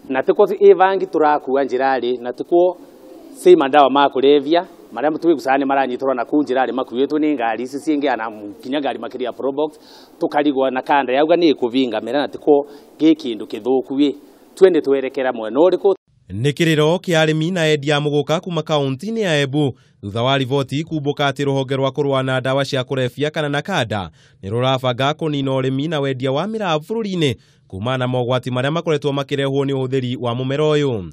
na tiko ivangi turakua njirari na tiko sei madawa ma kulevya maria mutwe gusane maranyitorwa na kunjirari makuitwo ni ngari ici cingi ana kinya ngari makiria probox tukarigwa na kanda yauga ni kuvinga mera na tiko gikindu kithuku wi twende twerekera mwena uriku. Nĩ kĩrĩro kĩa arĩmi na endia mũgũka kuma kaunti-inĩ ya Embu thutha wa riboti kumbũka atĩ rũhonge rwa kũrũa na ndawa cia kũrebia kana NACADA nĩ rũrabanga kũnina ũrĩmi na wendia wa mĩraa bũrũri-inĩ kumana na mogwati marĩa makoretwo makĩrehwo nĩ ũhũthĩri wa mũmera ũyũ.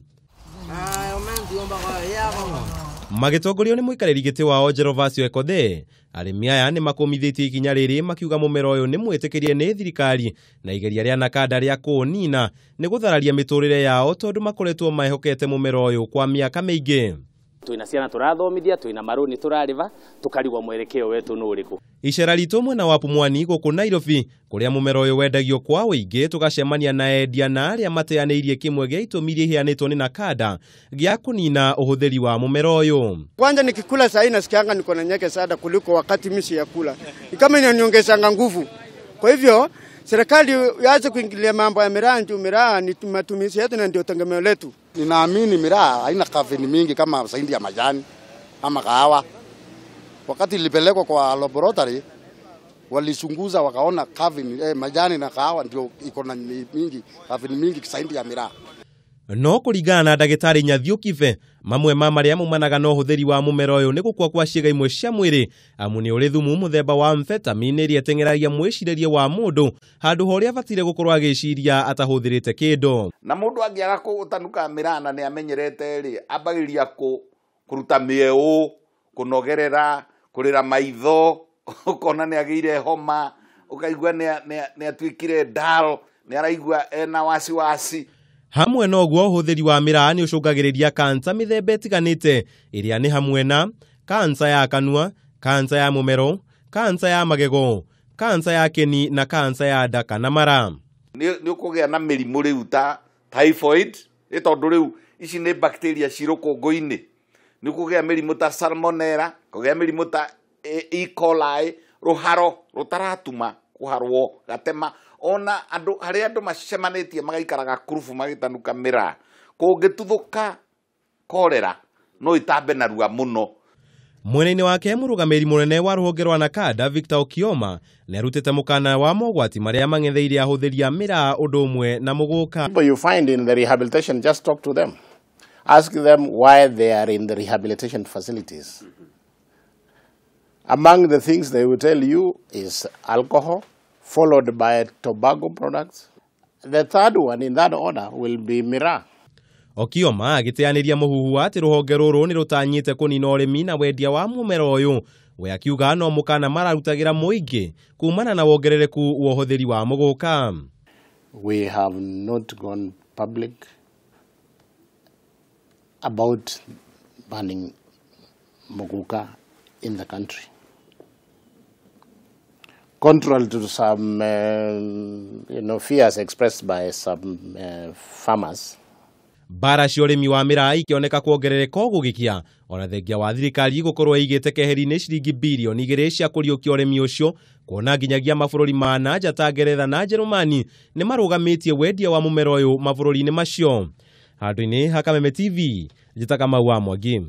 Magĩtongorio nĩ mũikarĩri gĩtĩ wao Gervasio Ekothe, arĩmi aya nĩ makũmithĩtie ikinya rĩrĩ makiuga mũmera ũyũ nĩ mwĩtĩkĩrie nĩ thirikari na igeria rĩa NACADA rĩa kũũnina nĩ gũthararia mĩtũrĩre yao tondũ makoretwo mahokete mũmera ũyũ kwa mĩaka mĩingĩ. Twina ciana turathomithia, twina marũni turariva, tukarigwa mwerekeo wetu nĩ ũrĩkũ. Icera ritũ mwena wa Pumwani gũkũ Nairobi kũrĩa mũmera ũyũ wendagio kwa ũingĩ tũgacemania na endia na arĩa mateanĩirie kĩmwe gĩa itũmi iria iheanĩtwo nĩ NACADA gĩa kũnina ũhũthĩri wa mũmera ũyũ. Kwanza nikikula saa hii nasikianga niko na nyeke sana kuliko wakati mimi siyakula. Ni kama inaniongezanga nguvu. Kwa hivyo serikali yaanze kuingilia mambo ya miraa ni matumizi yetu na ndio tegemeo letu. Ninaamini miraa haina kafeini mingi kama saindi ya majani ama kahawa. Wakati ilipelekwa kwa laboratory walichunguza wakaona majani na kahawa ndio iko na mingi kafeini mingi saindi ya miraa. No kũringana na ndagĩtarĩ Nyathiũkibe, mamwe ma marĩa maumanaga na ũhũthĩri wa mũmera ũyũ nĩ gũkua kwa ciĩga imwe cia mwĩrĩ amu nĩ ũrĩ thumu mũthemba wa amphetamine ĩrĩa ĩteng'eragia mwĩcirĩrie wa mũndũ handũ horĩa abatire gũkorwo agĩciria atahũthĩrĩte kĩndũ. Na mũndũ angĩaga gũtanuka mĩraa na nĩ amenyerete rĩ ambagĩrĩria kũruta mĩeũ, kũnogerera, kũrĩra maitho, ũkona nĩ agĩire homa, ũkaigua nĩ atuĩkire dull, nĩ araigua ena wasiwasi. Hamwe noguo ũhũthĩri wa mĩraa nĩ ũcũngagĩrĩria kansa mĩthemba ĩtiganĩte ĩrĩa nĩ hamwe na kansa ya kanua, kansa ya mũmero, kansa ya magego, kansa ya kĩni na kansa ya nda kana mara. Nĩ ũkũgĩa na mĩrimũ rĩu ta typhoid, tondũ rĩu ici nĩ bacteria ci rũkũngũ-inĩ. Nĩ ũkũgĩa mĩrimũ ta salmonella, kũgĩa mĩrimũ ta E. coli, rũharo rũtaratuma kũharwo gatema. Ona harĩa andũ macemanĩtie magaikaraga kurubu magĩtanuka mĩraa kũngĩtuthũka korera no itambe narua mũno. Mwena-inĩ wake mũrũgamĩrĩri mũnene wa rũhonge rwa NACADA Victor Okioma nĩ arutĩte mũkana wa mogwati marĩa mang'etheire ahũthĩri a mĩraa ũndũ ũmwe na mũgũka. People you find in the rehabilitation, just talk to them. Ask them why they are in the rehabilitation facilities. Among the things they will tell you is alcohol, followed by tobacco products. The third one in that order will be miraa. Okioma agĩteanĩria mũhuhu atĩ rũhonge rũrũ nĩ rũtanyĩte kũnina ũrĩmi na wendia wa mũmera ũyũ, we akiuga no mũkana mararutagĩra mũingĩ kumana na wongerereku wa ũhũthĩri wa mũgũka. We have not gone public about banning muguka in the country. Contrary to some fears expressed by some farmers. Bara cia ũrĩmi wa mĩraa ikĩoneka kuongerereka ũgũgĩkia ona thengia wa thirikari gũkorwo ĩigĩte keheri-inĩ ciringi birioni 2 cia kũriũkia ũrĩmi ũcio, kuona nginyagia mabũrũri ma nanja ta Ngeretha na Njerumani nĩ marũgamĩtie wendia wa mũmera ũyũ mabũrũri-inĩ macio. Handũ-inĩ ha Kameme TV, njĩta Kamau wa Mwangi.